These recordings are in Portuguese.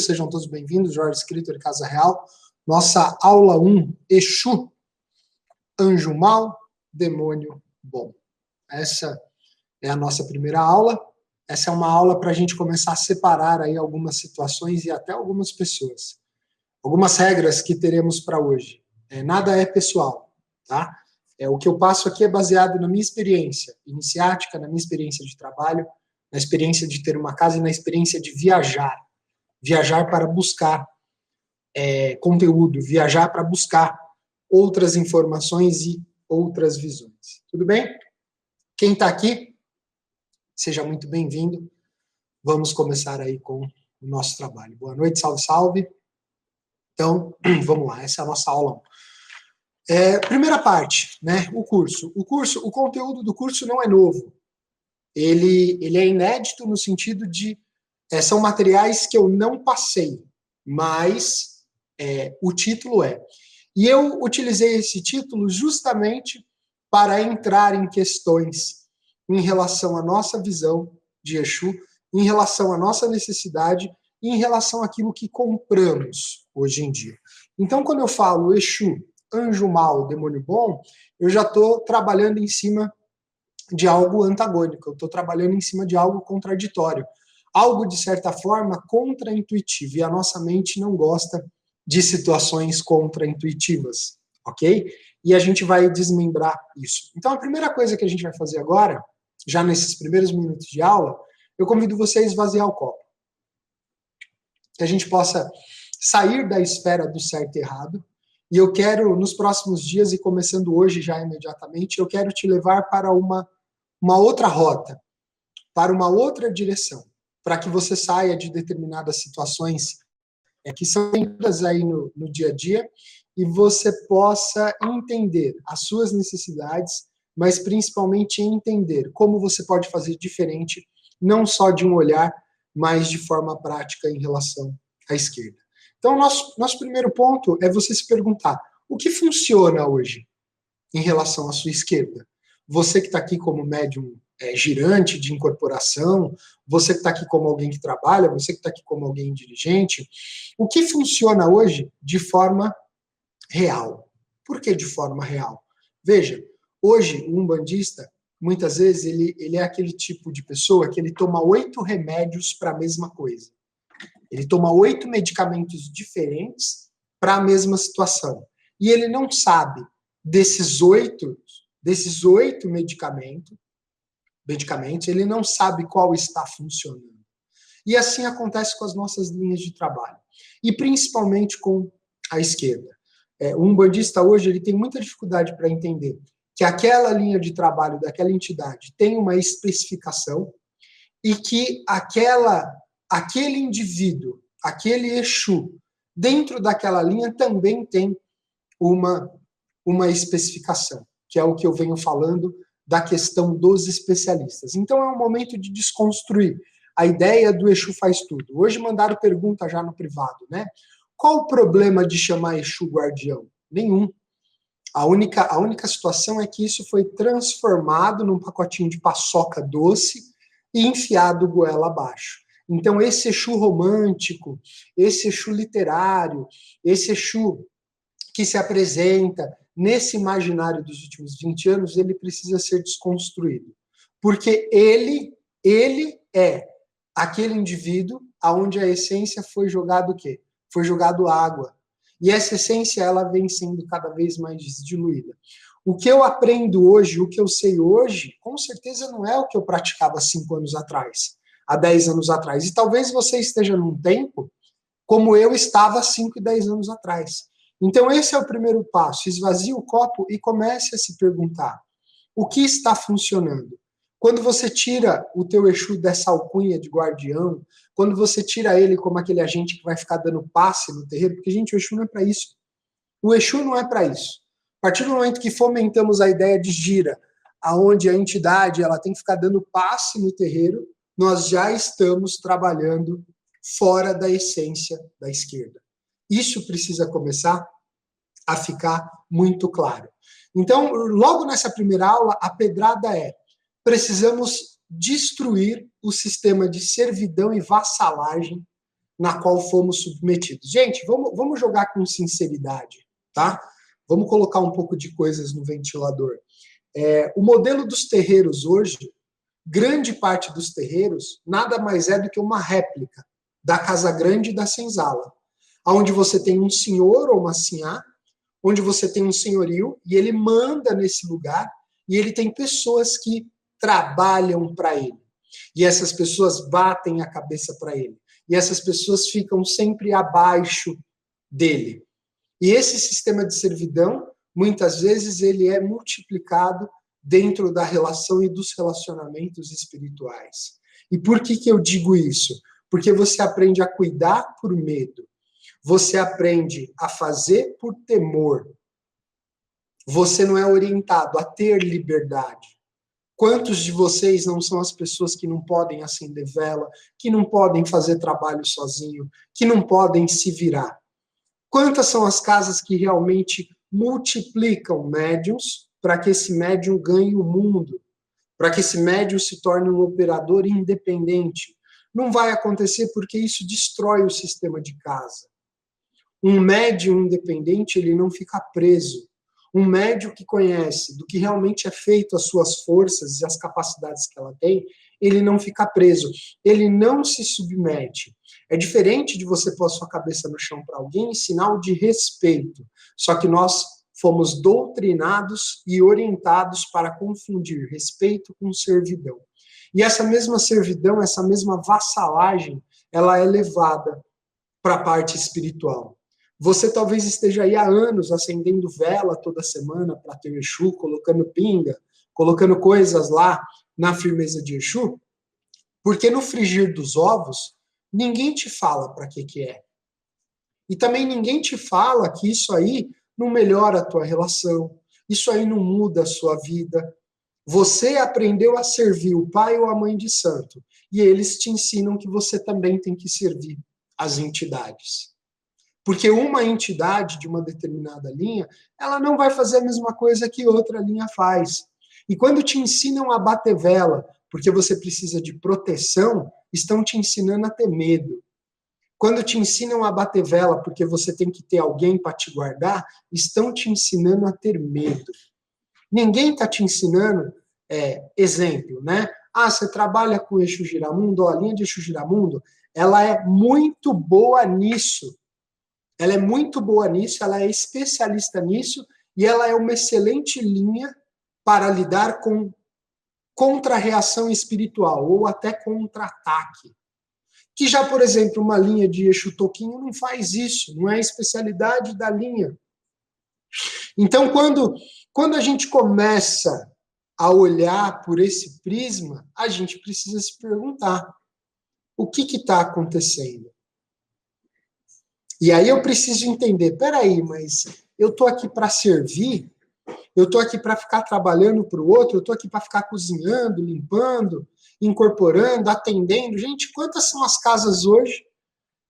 sejam todos bem-vindos, Jorge Escritor, Casa Real. Nossa aula 1, Exu, anjo mau, demônio bom. Essa é a nossa primeira aula. Essa é uma aula para a gente começar a separar aí algumas situações e até algumas pessoas. Algumas regras que teremos para hoje. Nada é pessoal, tá? O que eu passo aqui é baseado na minha experiência iniciática, na minha experiência de trabalho, na experiência de ter uma casa e na experiência de viajar. Viajar para buscar conteúdo, viajar para buscar outras informações e outras visões. Tudo bem? Quem está aqui, seja muito bem-vindo. Vamos começar aí com o nosso trabalho. Boa noite, salve, salve. Então, vamos lá, essa é a nossa aula 1. Primeira parte, né? O curso. O conteúdo do curso não é novo. Ele é inédito no sentido de são materiais que eu não passei, mas o título é. E eu utilizei esse título justamente para entrar em questões em relação à nossa visão de Exu, em relação à nossa necessidade e em relação àquilo que compramos hoje em dia. Então, quando eu falo Exu, anjo mau, demônio bom, eu já estou trabalhando em cima de algo antagônico, eu estou trabalhando em cima de algo contraditório, algo, de certa forma, contraintuitivo, e a nossa mente não gosta de situações contraintuitivas, ok? E a gente vai desmembrar isso. Então, a primeira coisa que a gente vai fazer agora, já nesses primeiros minutos de aula, eu convido você a esvaziar o copo. Que a gente possa sair da esfera do certo e errado, e eu quero, nos próximos dias, e começando hoje já imediatamente, eu quero te levar para uma outra rota, para uma outra direção, para que você saia de determinadas situações que são todas aí no dia a dia, e você possa entender as suas necessidades, mas principalmente entender como você pode fazer diferente, não só de um olhar, mas de forma prática em relação à esquerda. Então, nosso primeiro ponto é você se perguntar, o que funciona hoje em relação à sua esquerda? Você que está aqui como médium girante de incorporação, você que está aqui como alguém que trabalha, você que está aqui como alguém dirigente, o que funciona hoje de forma real? Por que de forma real? Veja, hoje o umbandista, muitas vezes, ele é aquele tipo de pessoa que ele toma 8 remédios para a mesma coisa. Ele toma 8 medicamentos diferentes para a mesma situação. E ele não sabe desses 8 medicamentos, ele não sabe qual está funcionando. E assim acontece com as nossas linhas de trabalho. E principalmente com a esquerda. O umbandista hoje ele tem muita dificuldade para entender que aquela linha de trabalho daquela entidade tem uma especificação e que aquele indivíduo, aquele Exu, dentro daquela linha também tem uma especificação, que é o que eu venho falando da questão dos especialistas. Então é um momento de desconstruir a ideia do Exu faz tudo. Hoje mandaram pergunta já no privado, né? Qual o problema de chamar Exu guardião? Nenhum. A única situação é que isso foi transformado num pacotinho de paçoca doce e enfiado goela abaixo. Então esse Exu romântico, esse Exu literário, esse Exu que se apresenta nesse imaginário dos últimos 20 anos, ele precisa ser desconstruído. Porque ele é aquele indivíduo onde a essência foi jogado o quê? Foi jogado água. E essa essência, ela vem sendo cada vez mais diluída. O que eu aprendo hoje, o que eu sei hoje, com certeza não é o que eu praticava 5 anos atrás, há 10 anos atrás. E talvez você esteja num tempo como eu estava há 5 e 10 anos atrás. Então esse é o primeiro passo, esvazie o copo e comece a se perguntar, o que está funcionando? Quando você tira o teu Exu dessa alcunha de guardião, quando você tira ele como aquele agente que vai ficar dando passe no terreiro, porque, gente, o Exu não é para isso. O Exu não é para isso. A partir do momento que fomentamos a ideia de gira, aonde a entidade ela tem que ficar dando passe no terreiro, nós já estamos trabalhando fora da essência da esquerda. Isso precisa começar a ficar muito claro. Então, logo nessa primeira aula, a pedrada é: precisamos destruir o sistema de servidão e vassalagem na qual fomos submetidos. Gente, vamos jogar com sinceridade, tá? Vamos colocar um pouco de coisas no ventilador. O modelo dos terreiros hoje, grande parte dos terreiros, nada mais é do que uma réplica da Casa Grande e da Senzala, onde você tem um senhor ou uma sinhá, onde você tem um senhorio, e ele manda nesse lugar, e ele tem pessoas que trabalham para ele. E essas pessoas batem a cabeça para ele. E essas pessoas ficam sempre abaixo dele. E esse sistema de servidão, muitas vezes, ele é multiplicado dentro da relação e dos relacionamentos espirituais. E por que eu digo isso? Porque você aprende a cuidar por medo. Você aprende a fazer por temor. Você não é orientado a ter liberdade. Quantos de vocês não são as pessoas que não podem acender vela, que não podem fazer trabalho sozinho, que não podem se virar? Quantas são as casas que realmente multiplicam médiums para que esse médium ganhe o mundo, para que esse médium se torne um operador independente? Não vai acontecer porque isso destrói o sistema de casa. Um médium independente, ele não fica preso. Um médium que conhece do que realmente é feito as suas forças e as capacidades que ela tem, ele não fica preso. Ele não se submete. É diferente de você pôr a sua cabeça no chão para alguém, sinal de respeito. Só que nós fomos doutrinados e orientados para confundir respeito com servidão. E essa mesma servidão, essa mesma vassalagem, ela é levada para a parte espiritual. Você talvez esteja aí há anos acendendo vela toda semana para ter Exu, colocando pinga, colocando coisas lá na firmeza de Exu, porque no frigir dos ovos, ninguém te fala para que é. E também ninguém te fala que isso aí não melhora a tua relação, isso aí não muda a sua vida. Você aprendeu a servir o pai ou a mãe de santo, e eles te ensinam que você também tem que servir as entidades. Porque uma entidade de uma determinada linha, ela não vai fazer a mesma coisa que outra linha faz. E quando te ensinam a bater vela, porque você precisa de proteção, estão te ensinando a ter medo. Quando te ensinam a bater vela porque você tem que ter alguém para te guardar, estão te ensinando a ter medo. Ninguém está te ensinando, exemplo, né? Ah, você trabalha com Exu Giramundo, a linha de Exu Giramundo, ela é muito boa nisso. Ela é muito boa nisso, ela é especialista nisso, e ela é uma excelente linha para lidar com contra-reação espiritual, ou até contra-ataque. Que já, por exemplo, uma linha de Exu Toquinho não faz isso, não é a especialidade da linha. Então, quando a gente começa a olhar por esse prisma, a gente precisa se perguntar, o que está acontecendo? E aí eu preciso entender, peraí, mas eu estou aqui para servir, eu estou aqui para ficar trabalhando para o outro, eu estou aqui para ficar cozinhando, limpando, incorporando, atendendo. Gente, quantas são as casas hoje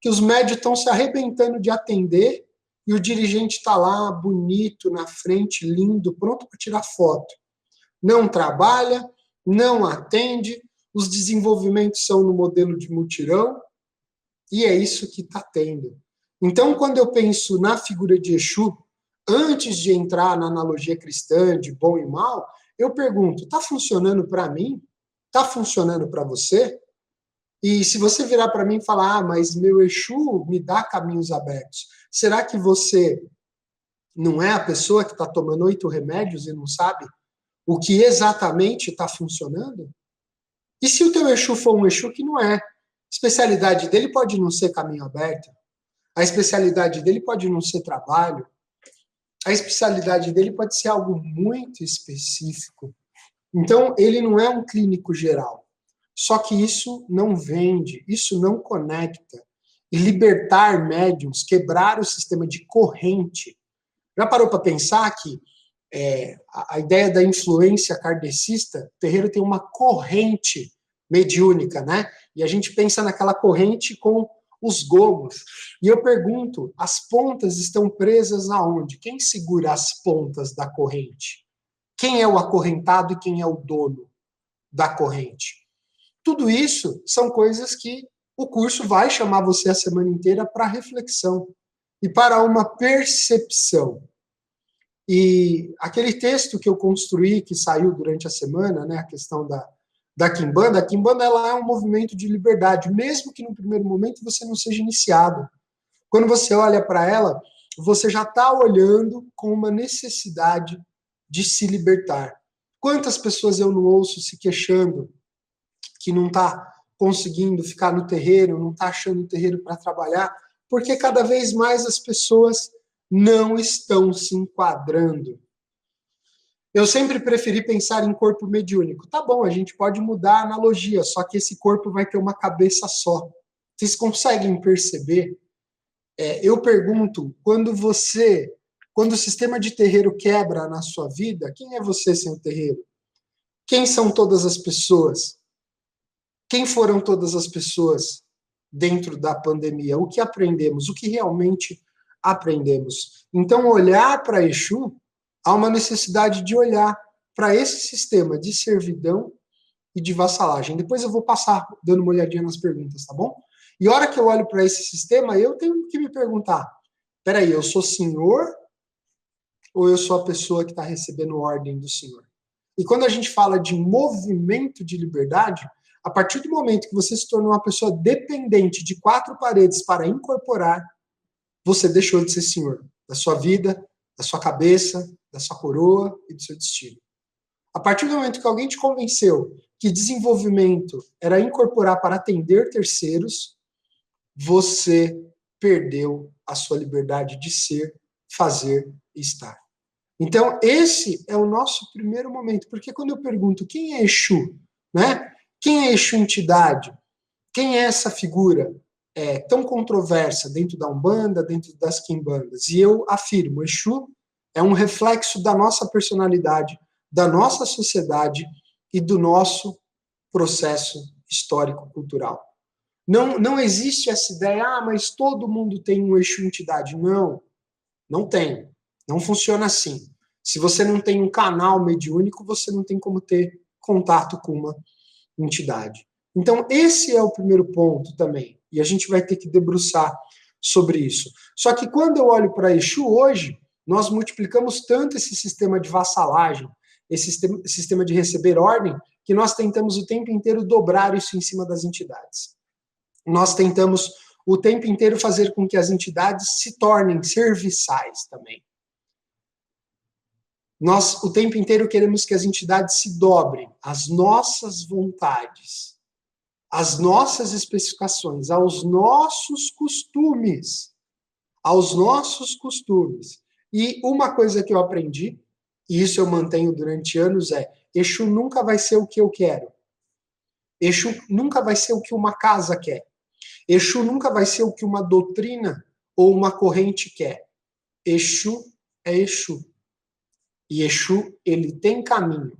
que os médios estão se arrebentando de atender e o dirigente está lá, bonito, na frente, lindo, pronto para tirar foto. Não trabalha, não atende, os desenvolvimentos são no modelo de mutirão, e é isso que está tendo. Então, quando eu penso na figura de Exu, antes de entrar na analogia cristã de bom e mal, eu pergunto, está funcionando para mim? Está funcionando para você? E se você virar para mim e falar, ah, mas meu Exu me dá caminhos abertos, será que você não é a pessoa que está tomando 8 remédios e não sabe o que exatamente está funcionando? E se o teu Exu for um Exu que não é? A especialidade dele pode não ser caminho aberto, a especialidade dele pode não ser trabalho, a especialidade dele pode ser algo muito específico. Então, ele não é um clínico geral. Só que isso não vende, isso não conecta. E libertar médiums, quebrar o sistema de corrente. Já parou para pensar que a ideia da influência kardecista, o terreiro tem uma corrente mediúnica, né? E a gente pensa naquela corrente com os gomos. E eu pergunto, as pontas estão presas aonde? Quem segura as pontas da corrente? Quem é o acorrentado e quem é o dono da corrente? Tudo isso são coisas que o curso vai chamar você a semana inteira para reflexão e para uma percepção. E aquele texto que eu construí, que saiu durante a semana, né, a questão da Kimbanda, a Kimbanda ela é um movimento de liberdade, mesmo que no primeiro momento você não seja iniciado. Quando você olha para ela, você já está olhando com uma necessidade de se libertar. Quantas pessoas eu não ouço se queixando que não está conseguindo ficar no terreiro, não está achando o terreiro para trabalhar, porque cada vez mais as pessoas não estão se enquadrando. Eu sempre preferi pensar em corpo mediúnico. Tá bom, a gente pode mudar a analogia, só que esse corpo vai ter uma cabeça só. Vocês conseguem perceber? Eu pergunto, quando o sistema de terreiro quebra na sua vida, quem é você sem o terreiro? Quem são todas as pessoas? Quem foram todas as pessoas dentro da pandemia? O que aprendemos? O que realmente aprendemos? Então, olhar para Exu, há uma necessidade de olhar para esse sistema de servidão e de vassalagem. Depois eu vou passar dando uma olhadinha nas perguntas, tá bom? E a hora que eu olho para esse sistema, eu tenho que me perguntar, peraí, eu sou senhor ou eu sou a pessoa que está recebendo ordem do senhor? E quando a gente fala de movimento de liberdade, a partir do momento que você se tornou uma pessoa dependente de quatro paredes para incorporar, você deixou de ser senhor da sua vida, da sua cabeça, da sua coroa e do seu destino. A partir do momento que alguém te convenceu que desenvolvimento era incorporar para atender terceiros, você perdeu a sua liberdade de ser, fazer e estar. Então, esse é o nosso primeiro momento, porque quando eu pergunto quem é Exu, né? Quem é Exu entidade? Quem é essa figura tão controversa dentro da Umbanda, dentro das Quimbandas? E eu afirmo, Exu é um reflexo da nossa personalidade, da nossa sociedade e do nosso processo histórico-cultural. Não existe essa ideia, mas todo mundo tem um Exu entidade. Não tem. Não funciona assim. Se você não tem um canal mediúnico, você não tem como ter contato com uma entidade. Então, esse é o primeiro ponto também. E a gente vai ter que debruçar sobre isso. Só que quando eu olho para Exu hoje, nós multiplicamos tanto esse sistema de vassalagem, esse sistema de receber ordem, que nós tentamos o tempo inteiro dobrar isso em cima das entidades. Nós tentamos o tempo inteiro fazer com que as entidades se tornem serviçais também. Nós o tempo inteiro queremos que as entidades se dobrem às nossas vontades, às nossas especificações, aos nossos costumes. Aos nossos costumes. E uma coisa que eu aprendi, e isso eu mantenho durante anos, é Exu nunca vai ser o que eu quero. Exu nunca vai ser o que uma casa quer. Exu nunca vai ser o que uma doutrina ou uma corrente quer. Exu é Exu. E Exu, ele tem caminho.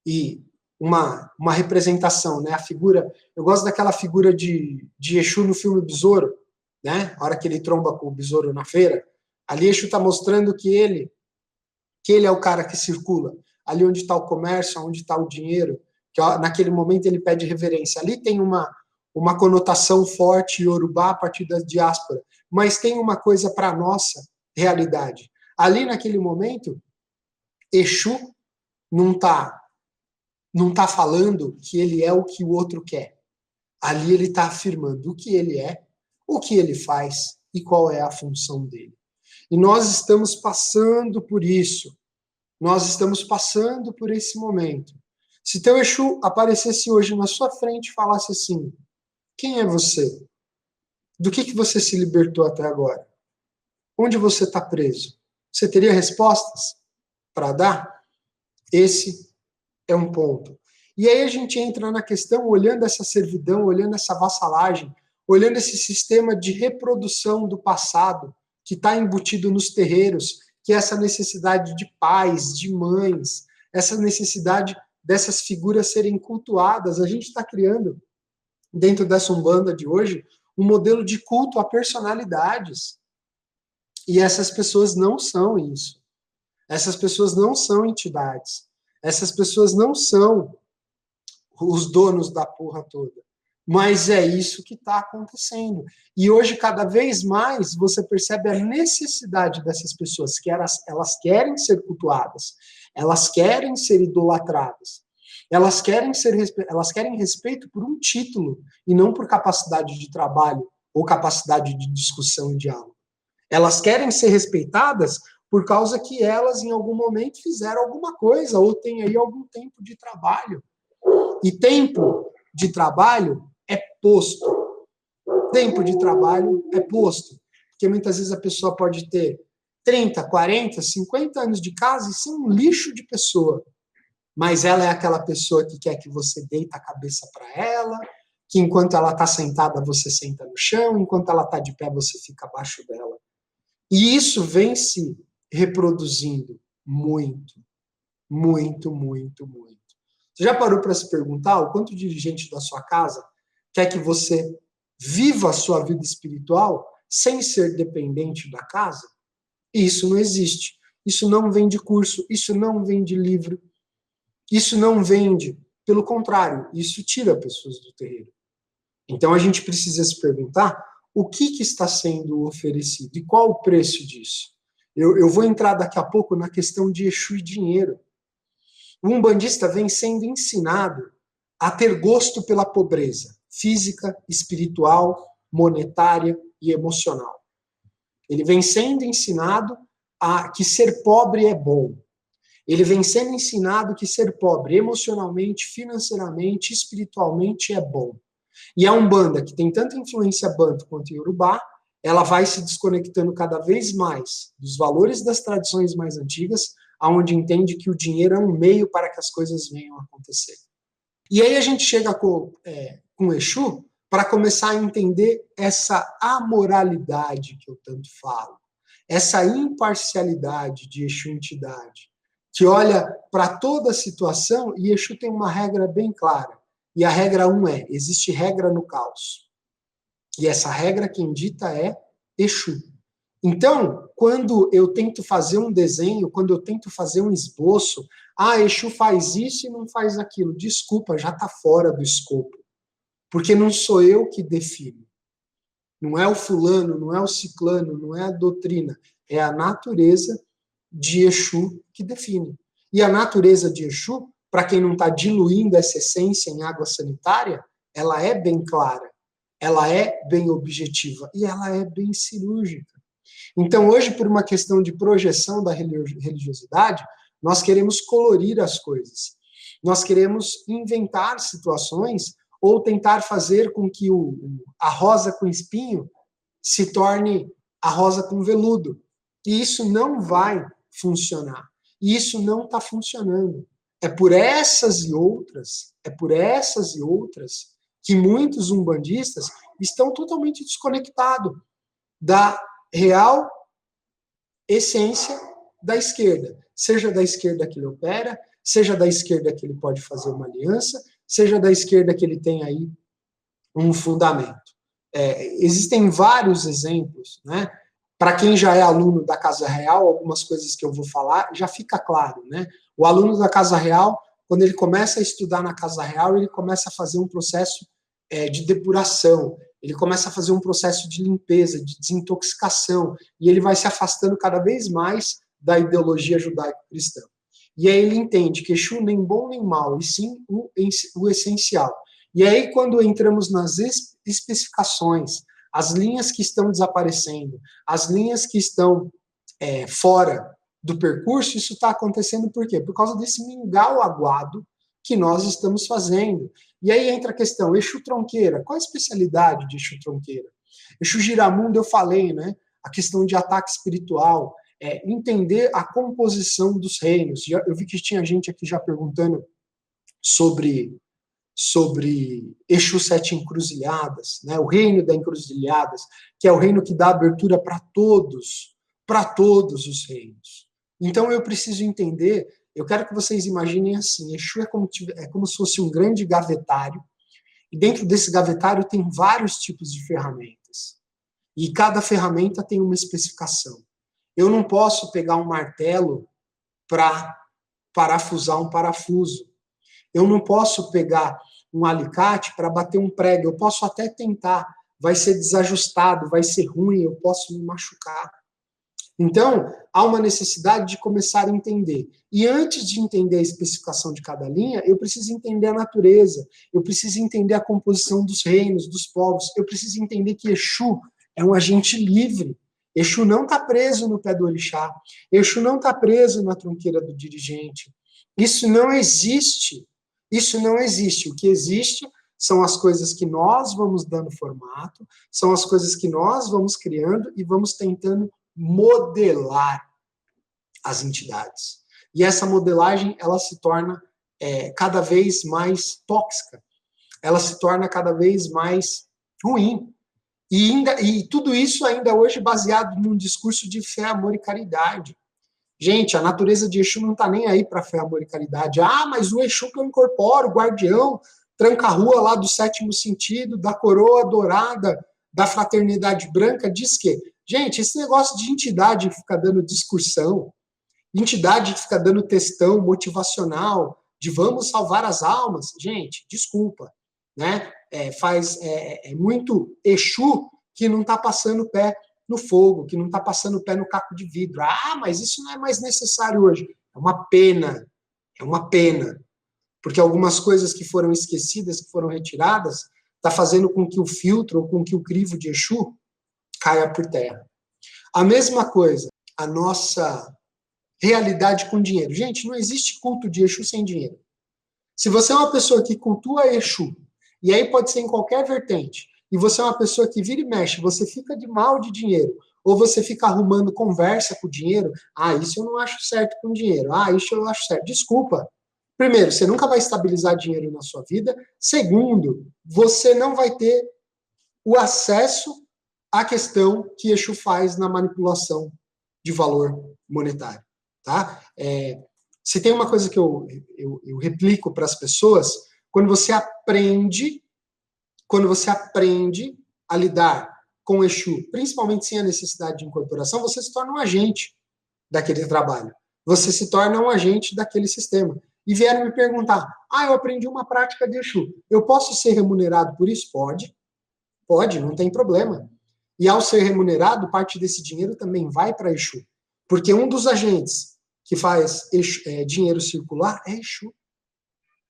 E uma representação, né? A figura, eu gosto daquela figura de Exu no filme Besouro, né? A hora que ele tromba com o besouro na feira, ali Exu está mostrando que ele é o cara que circula. Ali onde está o comércio, onde está o dinheiro, que naquele momento ele pede reverência. Ali tem uma conotação forte iorubá a partir da diáspora, mas tem uma coisa para a nossa realidade. Ali naquele momento, Exu não está falando que ele é o que o outro quer. Ali ele está afirmando o que ele é, o que ele faz e qual é a função dele. E nós estamos passando por isso. Nós estamos passando por esse momento. Se teu Exu aparecesse hoje na sua frente e falasse assim, quem é você? Do que você se libertou até agora? Onde você está preso? Você teria respostas para dar? Esse é um ponto. E aí a gente entra na questão, olhando essa servidão, olhando essa vassalagem, olhando esse sistema de reprodução do passado que está embutido nos terreiros, que é essa necessidade de pais, de mães, essa necessidade dessas figuras serem cultuadas. A gente está criando, dentro dessa Umbanda de hoje, um modelo de culto a personalidades. E essas pessoas não são isso. Essas pessoas não são entidades. Essas pessoas não são os donos da porra toda. Mas é isso que está acontecendo. E hoje, cada vez mais, você percebe a necessidade dessas pessoas, que elas querem ser cultuadas, elas querem ser idolatradas, elas querem respeito por um título e não por capacidade de trabalho ou capacidade de discussão e diálogo. Elas querem ser respeitadas por causa que elas, em algum momento, fizeram alguma coisa ou têm aí algum tempo de trabalho. E tempo de trabalho é posto. Tempo de trabalho é posto. Porque muitas vezes a pessoa pode ter 30, 40, 50 anos de casa e ser um lixo de pessoa. Mas ela é aquela pessoa que quer que você deita a cabeça para ela, que enquanto ela está sentada, você senta no chão, enquanto ela está de pé, você fica abaixo dela. E isso vem se reproduzindo muito, muito, muito, muito. Você já parou para se perguntar o quanto o dirigente da sua casa quer que você viva a sua vida espiritual sem ser dependente da casa? Isso não existe. Isso não vem de curso, isso não vem de livro, isso não vende. Pelo contrário, isso tira pessoas do terreiro. Então a gente precisa se perguntar o que está sendo oferecido e qual o preço disso. Eu vou entrar daqui a pouco na questão de Exu e dinheiro. O umbandista vem sendo ensinado a ter gosto pela pobreza física, espiritual, monetária e emocional. Ele vem sendo ensinado a que ser pobre é bom. Ele vem sendo ensinado que ser pobre emocionalmente, financeiramente, espiritualmente é bom. E a Umbanda, que tem tanta influência banto quanto Yorubá, ela vai se desconectando cada vez mais dos valores das tradições mais antigas, aonde entende que o dinheiro é um meio para que as coisas venham a acontecer. E aí a gente chega com Exu para começar a entender essa amoralidade que eu tanto falo, essa imparcialidade de Exu entidade, que olha para toda a situação e Exu tem uma regra bem clara. E a regra 1 é, existe regra no caos. E essa regra quem dita é Exu. Então, quando eu tento fazer um desenho, quando eu tento fazer um esboço, Exu faz isso e não faz aquilo. Desculpa, já está fora do escopo. Porque não sou eu que defino. Não é o fulano, não é o ciclano, não é a doutrina. É a natureza de Exu que define. E a natureza de Exu, para quem não está diluindo essa essência em água sanitária, ela é bem clara, ela é bem objetiva e ela é bem cirúrgica. Então, hoje, por uma questão de projeção da religiosidade, nós queremos colorir as coisas. Nós queremos inventar situações ou tentar fazer com que a rosa com espinho se torne a rosa com veludo. E isso não vai funcionar. E isso não está funcionando. É por essas e outras que muitos umbandistas estão totalmente desconectados da real essência da esquerda. Seja da esquerda que ele opera, seja da esquerda que ele pode fazer uma aliança, seja da esquerda que ele tem aí um fundamento. Existem vários exemplos, né? Para quem já é aluno da Casa Real, algumas coisas que eu vou falar, já fica claro, né? O aluno da Casa Real, quando ele começa a estudar na Casa Real, ele começa a fazer um processo de depuração, ele começa a fazer um processo de limpeza, de desintoxicação, e ele vai se afastando cada vez mais da ideologia judaico-cristã. E aí ele entende que Exu nem bom nem mal, e sim o essencial. E aí, quando entramos nas especificações, as linhas que estão desaparecendo, as linhas que estão fora do percurso, isso está acontecendo por quê? Por causa desse mingau aguado que nós estamos fazendo. E aí entra a questão, Exu Tronqueira, qual a especialidade de Exu Tronqueira? Exu Giramundo, eu falei, né? A questão de ataque espiritual, entender a composição dos reinos. Eu vi que tinha gente aqui já perguntando sobre Exu Sete Encruzilhadas, né? O reino da encruzilhadas, que é o reino que dá abertura para todos os reinos. Então eu preciso entender, eu quero que vocês imaginem assim, Exu é como se fosse um grande gavetário, e dentro desse gavetário tem vários tipos de ferramentas. E cada ferramenta tem uma especificação. Eu não posso pegar um martelo para parafusar um parafuso. Eu não posso pegar um alicate para bater um prego. Eu posso até tentar, vai ser desajustado, vai ser ruim, eu posso me machucar. Então, há uma necessidade de começar a entender. E antes de entender a especificação de cada linha, eu preciso entender a natureza, eu preciso entender a composição dos reinos, dos povos, eu preciso entender que Exu é um agente livre. Exu não está preso no pé do orixá, Exu não está preso na tronqueira do dirigente. Isso não existe. Isso não existe. O que existe são as coisas que nós vamos dando formato, são as coisas que nós vamos criando e vamos tentando modelar as entidades. E essa modelagem, ela se torna cada vez mais tóxica, ela se torna cada vez mais ruim. E tudo isso ainda hoje baseado num discurso de fé, amor e caridade. Gente, a natureza de Exu não está nem aí para fé, amor e caridade. Ah, mas o Exu que eu incorporo, o guardião, tranca-rua lá do sétimo sentido, da coroa dourada, da fraternidade branca, diz que, gente, esse negócio de entidade que fica dando discussão, entidade que fica dando textão motivacional, de vamos salvar as almas, gente, desculpa, né? É muito Exu que não está passando o pé no fogo, que não está passando o pé no caco de vidro. Ah, mas isso não é mais necessário hoje. É uma pena, porque algumas coisas que foram esquecidas, que foram retiradas, está fazendo com que o filtro, ou com que o crivo de Exu caia por terra. A mesma coisa, a nossa realidade com dinheiro. Gente, não existe culto de Exu sem dinheiro. Se você é uma pessoa que cultua Exu, e aí pode ser em qualquer vertente, e você é uma pessoa que vira e mexe, você fica de mal de dinheiro, ou você fica arrumando conversa com o dinheiro, ah, isso eu não acho certo com dinheiro, ah, isso eu acho certo. Desculpa. Primeiro, você nunca vai estabilizar dinheiro na sua vida. Segundo, você não vai ter o acesso à questão que Exu faz na manipulação de valor monetário. Tá? Se tem uma coisa que eu replico para as pessoas, quando você aprende a lidar com Exu, principalmente sem a necessidade de incorporação, você se torna um agente daquele trabalho. Você se torna um agente daquele sistema. E vieram me perguntar, eu aprendi uma prática de Exu, eu posso ser remunerado por isso? Pode, não tem problema. E ao ser remunerado, parte desse dinheiro também vai para Exu. Porque um dos agentes que faz dinheiro circular é Exu.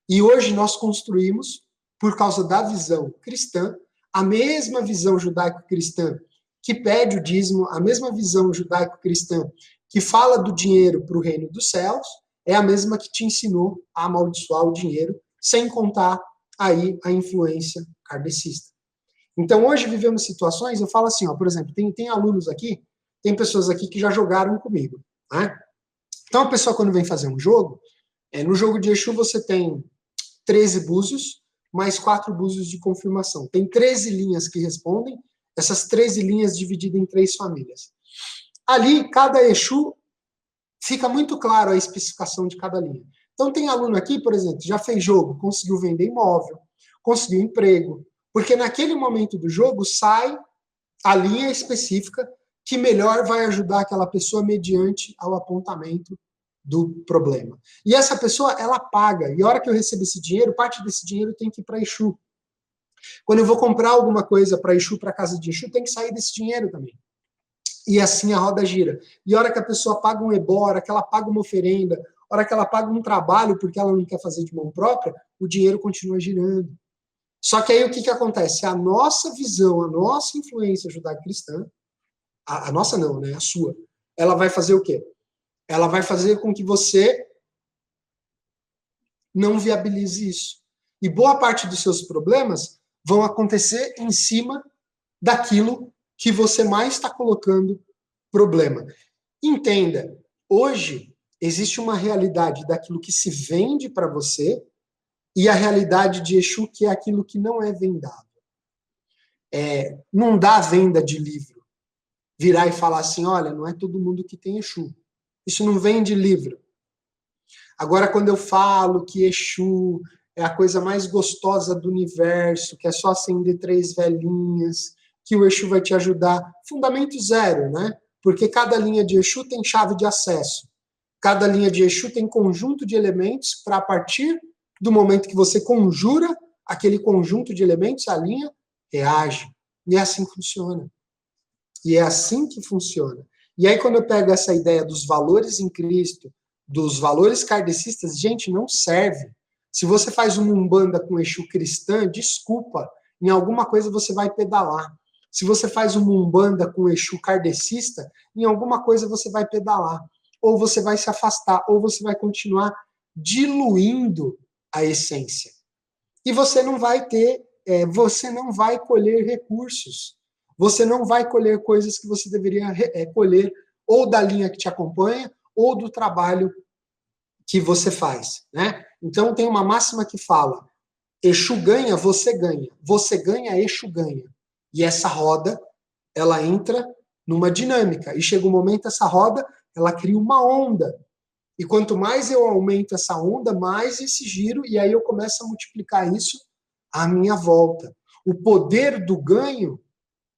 E hoje nós construímos, por causa da visão cristã, a mesma visão judaico-cristã que pede o dízimo, a mesma visão judaico-cristã que fala do dinheiro para o reino dos céus, é a mesma que te ensinou a amaldiçoar o dinheiro, sem contar aí a influência kardecista. Então, hoje vivemos situações, eu falo assim, por exemplo, tem alunos aqui, tem pessoas aqui que já jogaram comigo, né? Então, a pessoa, quando vem fazer um jogo, no jogo de Exu você tem 13 búzios, mais 4 búzios de confirmação. Tem 13 linhas que respondem, essas 13 linhas divididas em 3 famílias. Ali, cada Exu, fica muito claro a especificação de cada linha. Então, tem aluno aqui, por exemplo, já fez jogo, conseguiu vender imóvel, conseguiu emprego, porque naquele momento do jogo sai a linha específica que melhor vai ajudar aquela pessoa mediante ao apontamento do problema. E essa pessoa, ela paga. E a hora que eu recebo esse dinheiro, parte desse dinheiro tem que ir para Exu. Quando eu vou comprar alguma coisa para Exu, para a casa de Exu, tem que sair desse dinheiro também. E assim a roda gira. E a hora que a pessoa paga um ebó, a hora que ela paga uma oferenda, a hora que ela paga um trabalho porque ela não quer fazer de mão própria, o dinheiro continua girando. Só que aí o que acontece? A nossa visão, a nossa influência judaico-cristã, a nossa não, né? A sua, ela vai fazer o quê? Ela vai fazer com que você não viabilize isso. E boa parte dos seus problemas vão acontecer em cima daquilo que você mais está colocando problema. Entenda, hoje existe uma realidade daquilo que se vende para você e a realidade de Exu, que é aquilo que não é vendado. Não dá venda de livro. Virar e falar assim, olha, não é todo mundo que tem Exu. Isso não vende livro. Agora, quando eu falo que Exu é a coisa mais gostosa do universo, que é só acender 3 velinhas, que o Exu vai te ajudar, fundamento zero, né? Porque cada linha de Exu tem chave de acesso. Cada linha de Exu tem conjunto de elementos para, a partir do momento que você conjura aquele conjunto de elementos, a linha reage. E é assim que funciona. E é assim que funciona. E aí, quando eu pego essa ideia dos valores em Cristo, dos valores kardecistas, gente, não serve. Se você faz uma umbanda com Exu cristã, desculpa, em alguma coisa você vai pedalar. Se você faz uma umbanda com Exu kardecista, em alguma coisa você vai pedalar. Ou você vai se afastar, ou você vai continuar diluindo a essência. E você não vai ter, você não vai colher recursos. Você não vai colher coisas que você deveria colher ou da linha que te acompanha ou do trabalho que você faz, né? Então tem uma máxima que fala: Exu ganha, você ganha. Você ganha, Exu ganha. E essa roda, ela entra numa dinâmica. E chega um momento, essa roda, ela cria uma onda. E quanto mais eu aumento essa onda, mais esse giro, e aí eu começo a multiplicar isso à minha volta. O poder do ganho,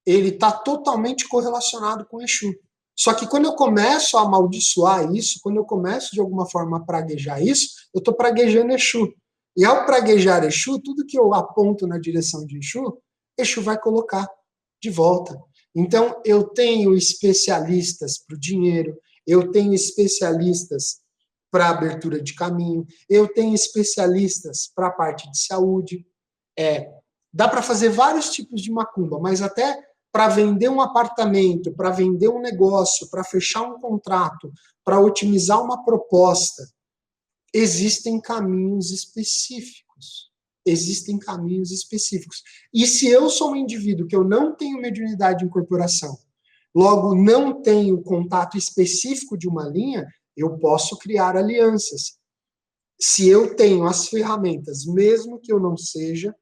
ele está totalmente correlacionado com o Exu. Só que quando eu começo a amaldiçoar isso, quando eu começo de alguma forma a praguejar isso, eu estou praguejando Exu. E ao praguejar Exu, tudo que eu aponto na direção de Exu, Exu vai colocar de volta. Então, eu tenho especialistas para o dinheiro, eu tenho especialistas para abertura de caminho, eu tenho especialistas para a parte de saúde. Dá para fazer vários tipos de macumba, mas até para vender um apartamento, para vender um negócio, para fechar um contrato, para otimizar uma proposta, existem caminhos específicos. Existem caminhos específicos. E se eu sou um indivíduo que eu não tenho mediunidade em corporação, logo não tenho contato específico de uma linha, eu posso criar alianças. Se eu tenho as ferramentas, mesmo que eu não seja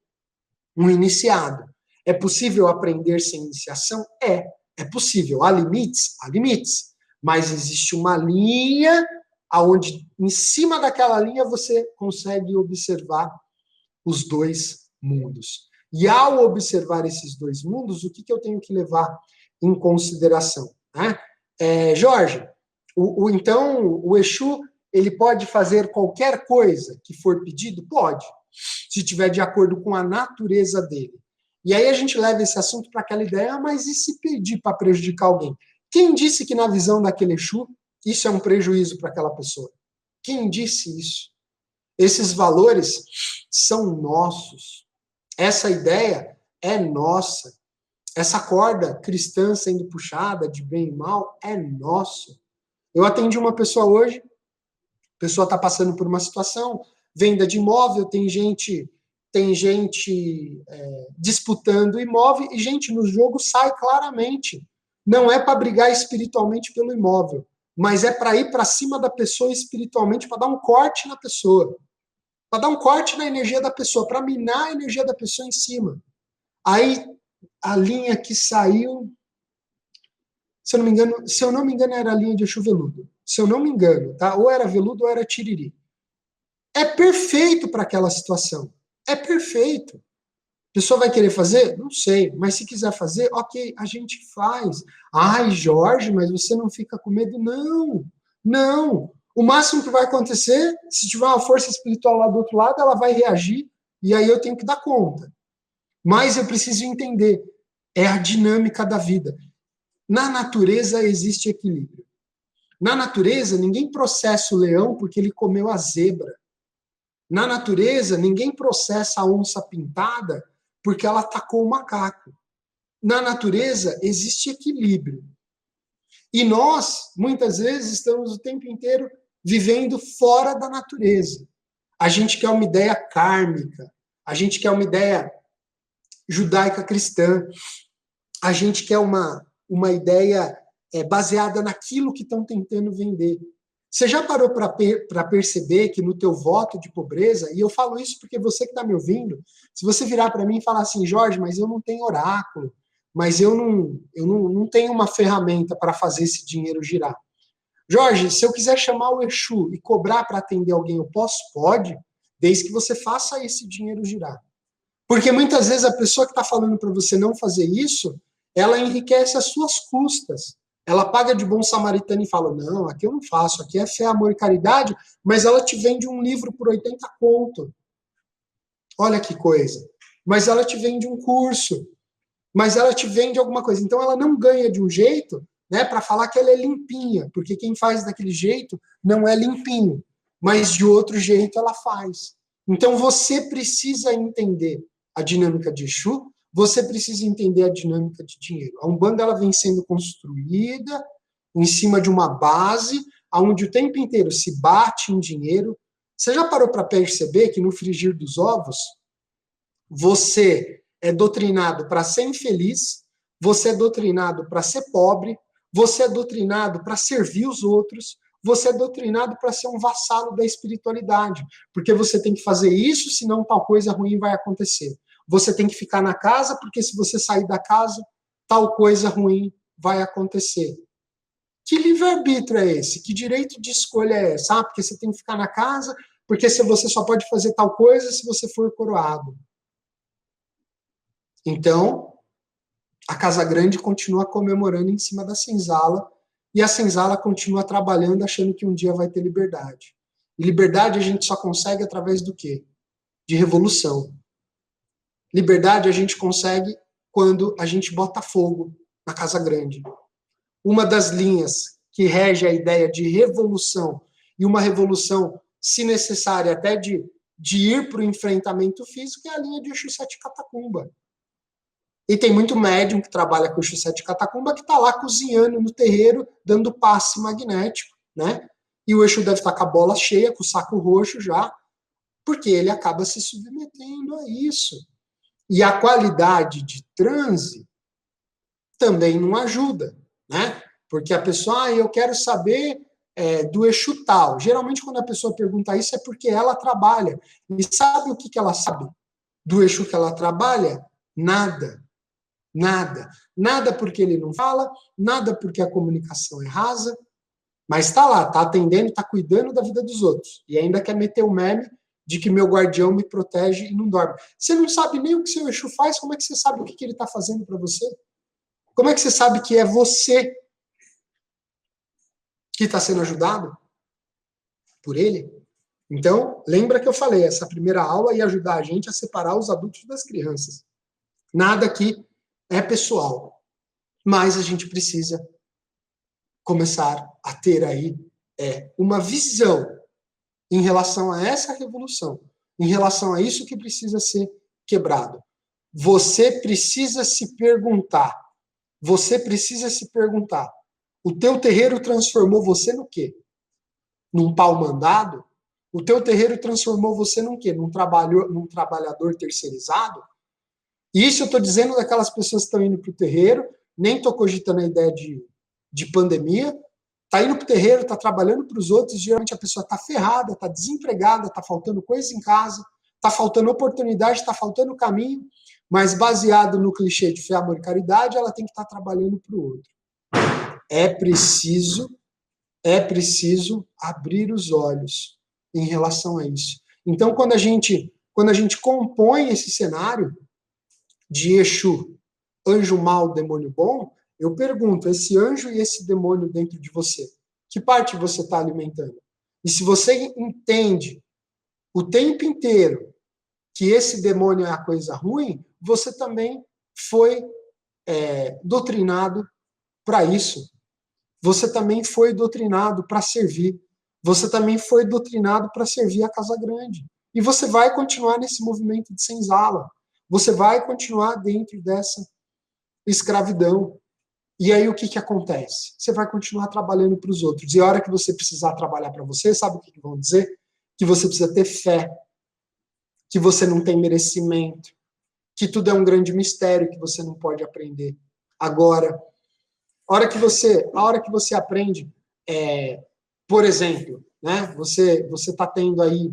um iniciado. É possível aprender sem iniciação? É possível. Há limites? Há limites. Mas existe uma linha onde, em cima daquela linha, você consegue observar os dois mundos. E ao observar esses dois mundos, o que eu tenho que levar em consideração? Né? Jorge, então o Exu ele pode fazer qualquer coisa que for pedido? Pode, se estiver de acordo com a natureza dele. E aí a gente leva esse assunto para aquela ideia, mas e se pedir para prejudicar alguém? Quem disse que na visão daquele Exu, isso é um prejuízo para aquela pessoa? Quem disse isso? Esses valores são nossos. Essa ideia é nossa. Essa corda cristã sendo puxada de bem e mal é nossa. Eu atendi uma pessoa hoje, a pessoa está passando por uma situação, venda de imóvel, tem gente disputando imóvel e, gente, no jogo sai claramente. Não é para brigar espiritualmente pelo imóvel, mas é para ir para cima da pessoa espiritualmente, para dar um corte na pessoa. Para dar um corte na energia da pessoa, para minar a energia da pessoa em cima. Aí, a linha que saiu, se eu não me engano, era a linha de Exu veludo. Se eu não me engano, tá? Ou era veludo ou era tiriri. É perfeito para aquela situação. É perfeito. A pessoa vai querer fazer? Não sei. Mas se quiser fazer, ok, a gente faz. Ai, Jorge, mas você não fica com medo? Não. Não. O máximo que vai acontecer, se tiver uma força espiritual lá do outro lado, ela vai reagir e aí eu tenho que dar conta. Mas eu preciso entender. É a dinâmica da vida. Na natureza existe equilíbrio. Na natureza, ninguém processa o leão porque ele comeu a zebra. Na natureza, ninguém processa a onça pintada porque ela atacou o macaco. Na natureza, existe equilíbrio. E nós, muitas vezes, estamos o tempo inteiro vivendo fora da natureza. A gente quer uma ideia kármica, a gente quer uma ideia judaica cristã, a gente quer uma ideia baseada naquilo que estão tentando vender. Você já parou para perceber que no teu voto de pobreza, e eu falo isso porque você que está me ouvindo, se você virar para mim e falar assim, Jorge, mas eu não tenho oráculo, mas eu não tenho uma ferramenta para fazer esse dinheiro girar. Jorge, se eu quiser chamar o Exu e cobrar para atender alguém, eu posso? Pode, desde que você faça esse dinheiro girar. Porque muitas vezes a pessoa que está falando para você não fazer isso, ela enriquece as suas custas. Ela paga de bom samaritano e fala, não, aqui eu não faço, aqui é fé, amor e caridade, mas ela te vende um livro por 80 conto. Olha que coisa. Mas ela te vende um curso, mas ela te vende alguma coisa. Então ela não ganha de um jeito, né, para falar que ela é limpinha, porque quem faz daquele jeito não é limpinho, mas de outro jeito ela faz. Então você precisa entender a dinâmica de Exu, você precisa entender a dinâmica de dinheiro. A Umbanda ela vem sendo construída em cima de uma base onde o tempo inteiro se bate em dinheiro. Você já parou para perceber que no frigir dos ovos, você é doutrinado para ser infeliz, você é doutrinado para ser pobre, você é doutrinado para servir os outros, você é doutrinado para ser um vassalo da espiritualidade, porque você tem que fazer isso, senão tal coisa ruim vai acontecer. Você tem que ficar na casa, porque se você sair da casa, tal coisa ruim vai acontecer. Que livre-arbítrio é esse? Que direito de escolha é esse? Ah, porque você tem que ficar na casa, porque você só pode fazer tal coisa se você for coroado. Então, a Casa Grande continua comemorando em cima da senzala e a senzala continua trabalhando achando que um dia vai ter liberdade. E liberdade a gente só consegue através do quê? De revolução. Liberdade a gente consegue quando a gente bota fogo na Casa Grande. Uma das linhas que rege a ideia de revolução, e uma revolução, se necessária, até de ir para o enfrentamento físico, é a linha de Exu Sete Catacumba. E tem muito médium que trabalha com o Exu Sete Catacumba que está lá cozinhando no terreiro, dando passe magnético, né? E o Exu deve estar com a bola cheia, com o saco roxo já, porque ele acaba se submetendo a isso. E a qualidade de transe também não ajuda, né? Porque a pessoa, eu quero saber do Exu tal. Geralmente, quando a pessoa pergunta isso, é porque ela trabalha. E sabe o que ela sabe do Exu que ela trabalha? Nada. Nada. Nada porque ele não fala, nada porque a comunicação é rasa, mas está lá, está atendendo, está cuidando da vida dos outros. E ainda quer meter o meme de que meu guardião me protege e não dorme. Você não sabe nem o que seu Exu faz, como é que você sabe o que ele está fazendo para você? Como é que você sabe que é você que está sendo ajudado por ele? Então, lembra que eu falei, essa primeira aula ia ajudar a gente a separar os adultos das crianças. Nada aqui é pessoal, mas a gente precisa começar a ter aí uma visão em relação a essa revolução, em relação a isso que precisa ser quebrado. Você precisa se perguntar, o teu terreiro transformou você no quê? Num pau mandado? O teu terreiro transformou você num quê? Num trabalhador terceirizado? E isso eu estou dizendo daquelas pessoas que estão indo para o terreiro, nem estou cogitando a ideia de pandemia, está indo para o terreiro, está trabalhando para os outros, geralmente a pessoa está ferrada, está desempregada, está faltando coisa em casa, está faltando oportunidade, está faltando caminho, mas baseado no clichê de fé, amor e caridade, ela tem que estar trabalhando para o outro. É preciso abrir os olhos em relação a isso. Então, quando a gente compõe esse cenário de Exu, anjo mau, demônio bom, eu pergunto, esse anjo e esse demônio dentro de você, que parte você está alimentando? E se você entende o tempo inteiro que esse demônio é a coisa ruim, você também foi doutrinado para isso. Você também foi doutrinado para servir. Você também foi doutrinado para servir a Casa Grande. E você vai continuar nesse movimento de senzala. Você vai continuar dentro dessa escravidão. E aí o que acontece? Você vai continuar trabalhando para os outros. E a hora que você precisar trabalhar para você, sabe o que vão dizer? Que você precisa ter fé, que você não tem merecimento, que tudo é um grande mistério que você não pode aprender. Agora, a hora que você aprende, por exemplo, né, você está tendo aí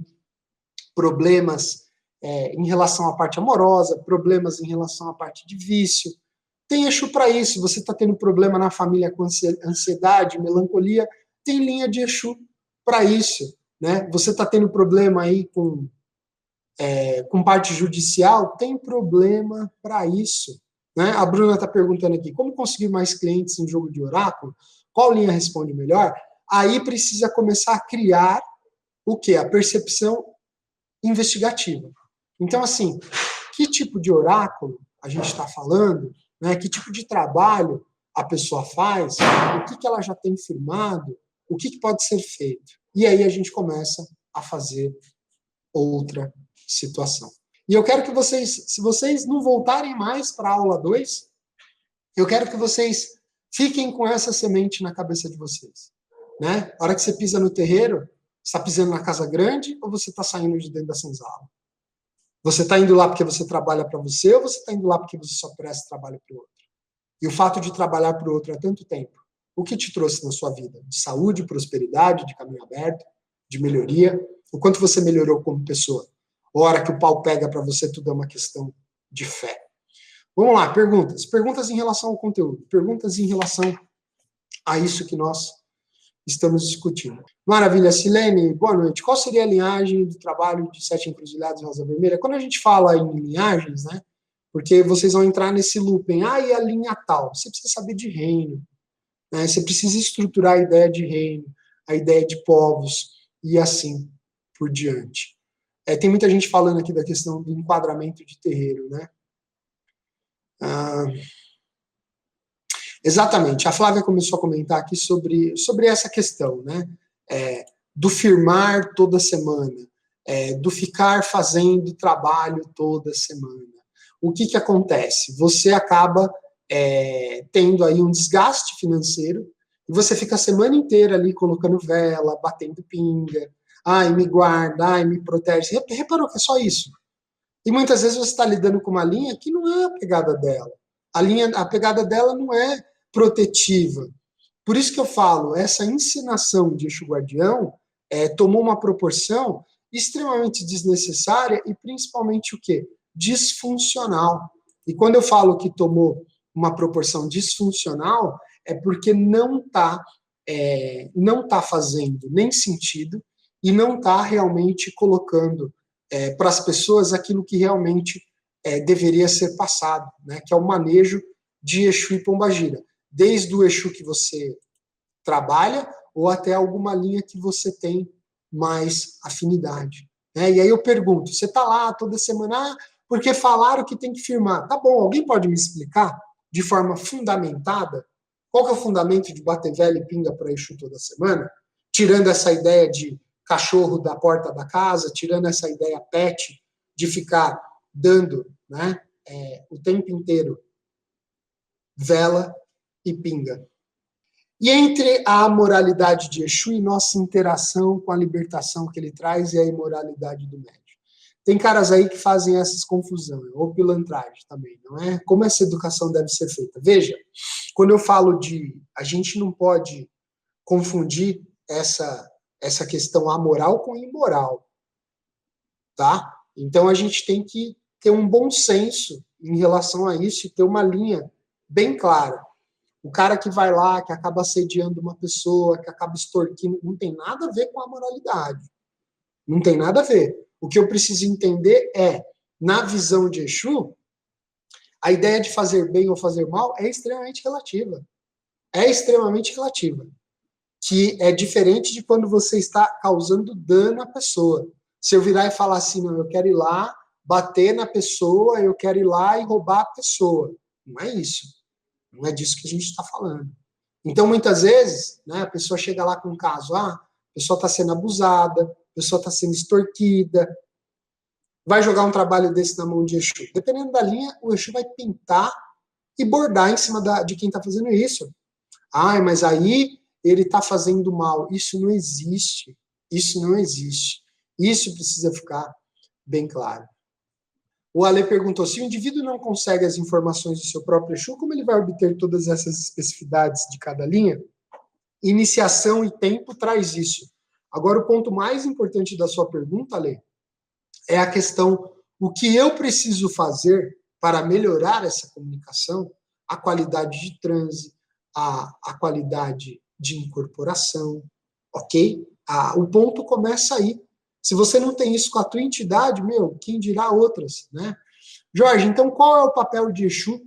problemas em relação à parte amorosa, problemas em relação à parte de vício, tem Exu para isso. Você está tendo problema na família com ansiedade, melancolia, tem linha de Exu para isso. Né? Você está tendo problema aí com parte judicial, tem problema para isso. Né? A Bruna está perguntando aqui, como conseguir mais clientes em jogo de oráculo? Qual linha responde melhor? Aí precisa começar a criar o quê? A percepção investigativa. Então, assim, que tipo de oráculo a gente está falando, né? Que tipo de trabalho a pessoa faz, o que ela já tem firmado, o que pode ser feito. E aí a gente começa a fazer outra situação. E eu quero que vocês, se vocês não voltarem mais para a aula 2, eu quero que vocês fiquem com essa semente na cabeça de vocês. Né? A hora que você pisa no terreiro, você está pisando na casa grande ou você está saindo de dentro da senzala? Você está indo lá porque você trabalha para você ou você está indo lá porque você só presta trabalho para o outro? E o fato de trabalhar para o outro há tanto tempo, o que te trouxe na sua vida? De saúde, prosperidade, de caminho aberto, de melhoria? O quanto você melhorou como pessoa? A hora que o pau pega para você, tudo é uma questão de fé. Vamos lá, perguntas. Perguntas em relação ao conteúdo. Perguntas em relação a isso que nós estamos discutindo. Maravilha, Silene, boa noite. Qual seria a linhagem do trabalho de Sete Encruzilhadas e Rosa Vermelha? Quando a gente fala em linhagens, né? Porque vocês vão entrar nesse looping. E a linha tal? Você precisa saber de reino. Né? Você precisa estruturar a ideia de reino, a ideia de povos e assim por diante. Tem muita gente falando aqui da questão do enquadramento de terreiro, né? Exatamente. A Flávia começou a comentar aqui sobre essa questão, né? Do firmar toda semana, do ficar fazendo trabalho toda semana. O que acontece? Você acaba tendo aí um desgaste financeiro e você fica a semana inteira ali colocando vela, batendo pinga, me guarda, me protege. Você reparou que é só isso? E muitas vezes você está lidando com uma linha que não é a pegada dela. A pegada dela não é protetiva. Por isso que eu falo, essa encenação de Exu Guardião tomou uma proporção extremamente desnecessária e principalmente o quê? Disfuncional. E quando eu falo que tomou uma proporção disfuncional, é porque não está fazendo nem sentido e não está realmente colocando para as pessoas aquilo que realmente deveria ser passado, né? Que é o manejo de Exu e Pombagira. Desde o Exu que você trabalha ou até alguma linha que você tem mais afinidade. Né? E aí eu pergunto, você está lá toda semana, porque falaram que tem que firmar. Tá bom, alguém pode me explicar de forma fundamentada qual que é o fundamento de bater velha e pinga para Exu toda semana? Tirando essa ideia de cachorro da porta da casa, tirando essa ideia pet de ficar dando, né, o tempo inteiro vela e pinga. E entre a moralidade de Exu e nossa interação com a libertação que ele traz e a imoralidade do médium. Tem caras aí que fazem essas confusões, ou pilantragem também, não é? Como essa educação deve ser feita? Veja, quando eu falo a gente não pode confundir essa questão amoral com imoral, tá? Então a gente tem que ter um bom senso em relação a isso e ter uma linha bem clara. O cara que vai lá, que acaba assediando uma pessoa, que acaba extorquindo, não tem nada a ver com a moralidade. Não tem nada a ver. O que eu preciso entender na visão de Exu, a ideia de fazer bem ou fazer mal é extremamente relativa. É extremamente relativa. Que é diferente de quando você está causando dano à pessoa. Se eu virar e falar assim, não, eu quero ir lá bater na pessoa, eu quero ir lá e roubar a pessoa. Não é isso. Não é disso que a gente está falando. Então, muitas vezes, né, a pessoa chega lá com um caso, a pessoa está sendo abusada, a pessoa está sendo extorquida, vai jogar um trabalho desse na mão de Exu. Dependendo da linha, o Exu vai pintar e bordar em cima de quem está fazendo isso. Mas aí ele está fazendo mal. Isso não existe. Isso não existe. Isso precisa ficar bem claro. O Ale perguntou, se o indivíduo não consegue as informações do seu próprio Exu, como ele vai obter todas essas especificidades de cada linha? Iniciação e tempo traz isso. Agora, o ponto mais importante da sua pergunta, Ale, é a questão, o que eu preciso fazer para melhorar essa comunicação, a qualidade de transe, a qualidade de incorporação, ok? O ponto começa aí. Se você não tem isso com a tua entidade, quem dirá outras, né? Jorge, então qual é o papel de Exu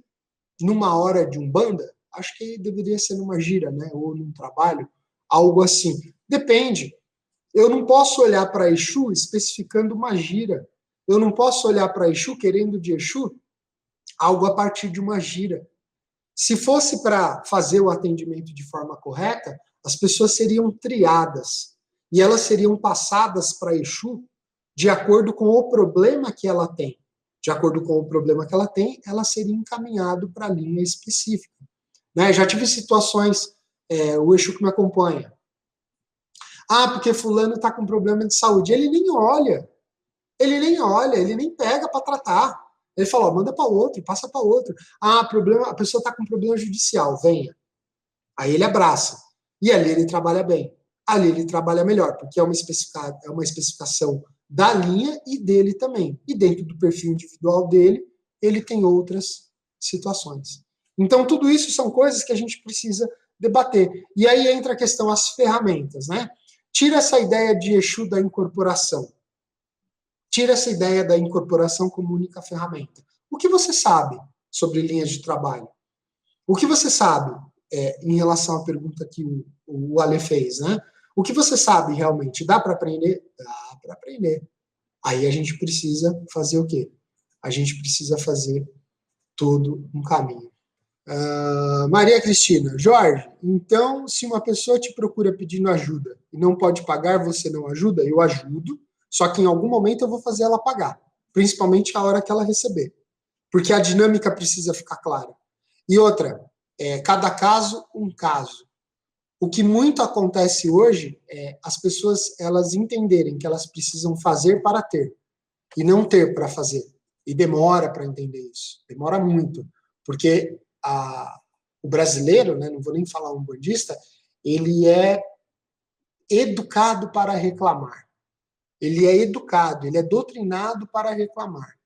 numa hora de Umbanda? Acho que deveria ser numa gira, né? Ou num trabalho, algo assim. Depende. Eu não posso olhar para Exu especificando uma gira. Eu não posso olhar para Exu querendo de Exu algo a partir de uma gira. Se fosse para fazer o atendimento de forma correta, as pessoas seriam triadas e elas seriam passadas para Exu de acordo com o problema que ela tem. De acordo com o problema que ela tem, ela seria encaminhada para a linha específica. Né? Já tive situações, o Exu que me acompanha. Ah, porque fulano está com problema de saúde. Ele nem olha, ele nem pega para tratar. Ele fala, ó, manda para outro, passa para outro. Ah, a pessoa está com problema judicial, venha. Aí ele abraça. E ali ele trabalha bem. Ali ele trabalha melhor, porque é uma especificação da linha e dele também. E dentro do perfil individual dele, ele tem outras situações. Então, tudo isso são coisas que a gente precisa debater. E aí entra a questão, as ferramentas, né? Tira essa ideia de Exu da incorporação. Tira essa ideia da incorporação como única ferramenta. O que você sabe sobre linhas de trabalho? O que você sabe em relação à pergunta que o Ale fez, né? O que você sabe realmente? Dá para aprender? Dá para aprender. Aí a gente precisa fazer o quê? A gente precisa fazer todo um caminho. Maria Cristina, Jorge, então se uma pessoa te procura pedindo ajuda e não pode pagar, você não ajuda? Eu ajudo, só que em algum momento eu vou fazer ela pagar, principalmente a hora que ela receber, porque a dinâmica precisa ficar clara. E outra, cada caso, um caso. O que muito acontece hoje é as pessoas elas entenderem que elas precisam fazer para ter e não ter para fazer. E demora para entender isso, demora muito, porque o brasileiro, né, não vou nem falar um bandista, ele é educado para reclamar. Ele é educado, ele é doutrinado para reclamar.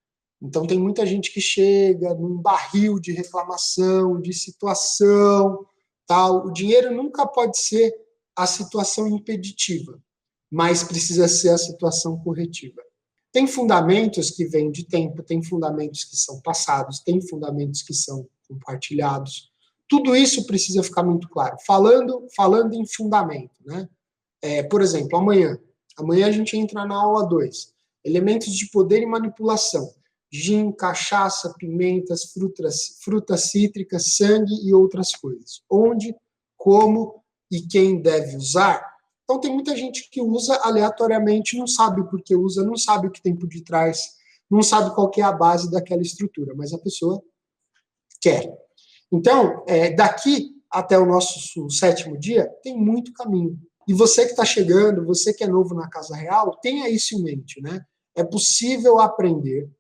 Então tem muita gente que chega num barril de reclamação, de situação, tal. O dinheiro nunca pode ser a situação impeditiva, mas precisa ser a situação corretiva. Tem fundamentos que vêm de tempo, tem fundamentos que são passados, tem fundamentos que são compartilhados. Tudo isso precisa ficar muito claro. Falando em fundamento, né? Por exemplo, amanhã a gente entra na aula 2, elementos de poder e manipulação. Gin, cachaça, pimentas, frutas cítricas, sangue e outras coisas. Onde, como e quem deve usar. Então tem muita gente que usa aleatoriamente, não sabe por que usa, não sabe o que tem por detrás, não sabe qual que é a base daquela estrutura, mas a pessoa quer. Então, daqui até o nosso 7º dia, tem muito caminho. E você que está chegando, você que é novo na Casa Real, tenha isso em mente, né? É possível aprender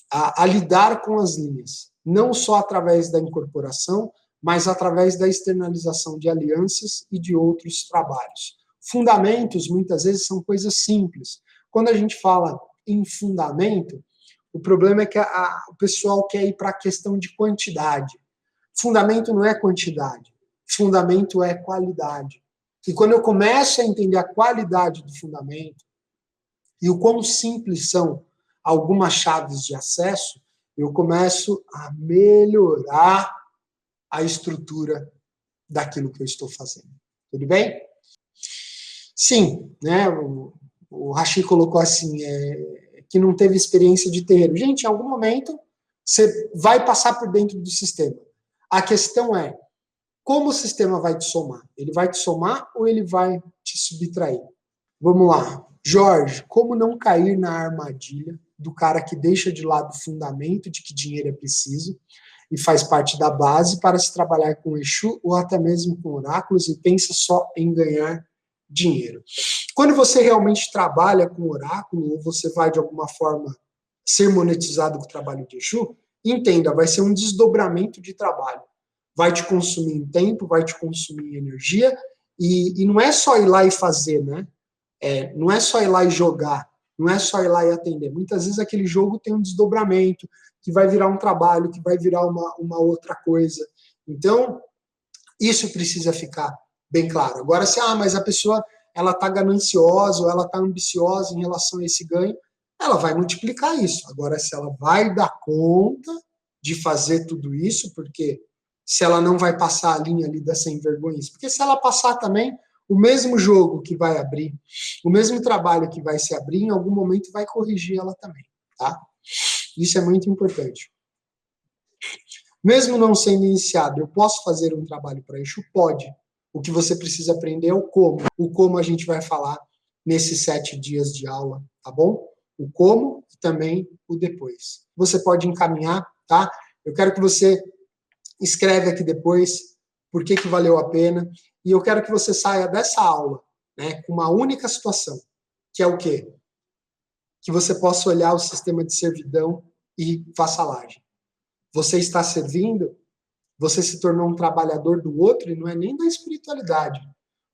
a lidar com as linhas, não só através da incorporação, mas através da externalização de alianças e de outros trabalhos. Fundamentos, muitas vezes, são coisas simples. Quando a gente fala em fundamento, o problema é que o pessoal quer ir para a questão de quantidade. Fundamento não é quantidade, fundamento é qualidade. E quando eu começo a entender a qualidade do fundamento e o quão simples são algumas chaves de acesso, eu começo a melhorar a estrutura daquilo que eu estou fazendo. Tudo bem? Sim, né? O Rashi colocou assim, que não teve experiência de terreiro. Gente, em algum momento você vai passar por dentro do sistema. A questão é, como o sistema vai te somar? Ele vai te somar ou ele vai te subtrair? Vamos lá. Jorge, como não cair na armadilha do cara que deixa de lado o fundamento de que dinheiro é preciso e faz parte da base para se trabalhar com Exu ou até mesmo com oráculos e pensa só em ganhar dinheiro? Quando você realmente trabalha com oráculo ou você vai de alguma forma ser monetizado com o trabalho de Exu, entenda, vai ser um desdobramento de trabalho. Vai te consumir em tempo, vai te consumir em energia e não é só ir lá e fazer, né? Não é só ir lá e jogar, não é só ir lá e atender. Muitas vezes aquele jogo tem um desdobramento, que vai virar um trabalho, que vai virar uma outra coisa. Então, isso precisa ficar bem claro. Agora, mas a pessoa ela está gananciosa ou ela está ambiciosa em relação a esse ganho, ela vai multiplicar isso. Agora, se ela vai dar conta de fazer tudo isso, porque se ela não vai passar a linha ali da sem vergonhice, porque se ela passar também, O mesmo jogo que vai abrir, o mesmo trabalho que vai se abrir, em algum momento vai corrigir ela também, tá? Isso é muito importante. Mesmo não sendo iniciado, eu posso fazer um trabalho para Exu? Pode. O que você precisa aprender é o como. O como a gente vai falar nesses 7 dias de aula, tá bom? O como e também o depois. Você pode encaminhar, tá? Eu quero que você escreve aqui depois por que valeu a pena. E eu quero que você saia dessa aula, né, com uma única situação, que é o quê? Que você possa olhar o sistema de servidão e vassalagem. Você está servindo, você se tornou um trabalhador do outro, e não é nem da espiritualidade.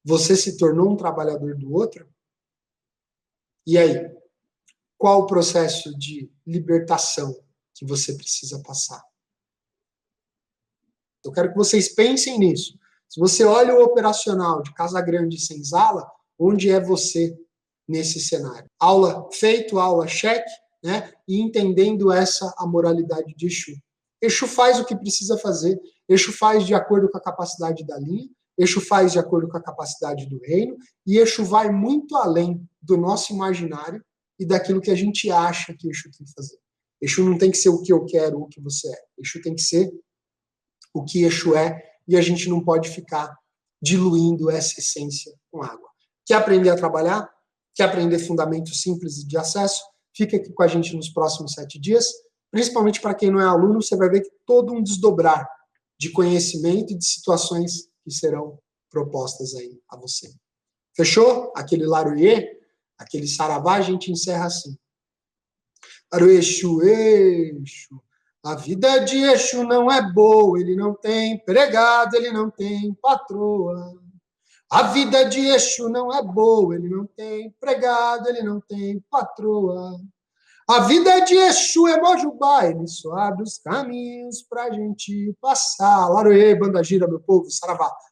Você se tornou um trabalhador do outro? E aí? Qual o processo de libertação que você precisa passar? Eu quero que vocês pensem nisso. Se você olha o operacional de Casa Grande e Senzala, onde é você nesse cenário? Aula feito, aula cheque, né? E entendendo essa a moralidade de Exu. Exu faz o que precisa fazer, Exu faz de acordo com a capacidade da linha, Exu faz de acordo com a capacidade do reino, e Exu vai muito além do nosso imaginário e daquilo que a gente acha que Exu tem que fazer. Exu não tem que ser o que eu quero ou o que você é. Exu tem que ser o que Exu é, e a gente não pode ficar diluindo essa essência com água. Quer aprender a trabalhar? Quer aprender fundamentos simples de acesso? Fica aqui com a gente nos próximos 7 dias. Principalmente para quem não é aluno, você vai ver que todo um desdobrar de conhecimento e de situações que serão propostas aí a você. Fechou? Aquele laruê, aquele saravá, a gente encerra assim. Laruê, Exu, Exu. A vida de Exu não é boa, ele não tem empregado, ele não tem patroa. A vida de Exu não é boa, ele não tem empregado, ele não tem patroa. A vida de Exu é Mojubá, ele só abre os caminhos pra gente passar. Laroê, banda gira, meu povo, saravá.